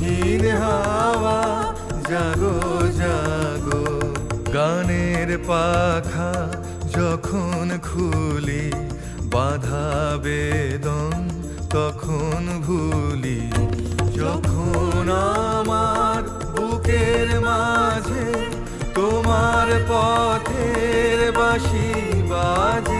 রঙিন হাওয়া জাগো জাগো। গানের পাখা যখন খুলি, বাধা বেদন তখন ভুলি। যখন আমার বুকের মাঝে তোমার পথের বাঁশি বাজে,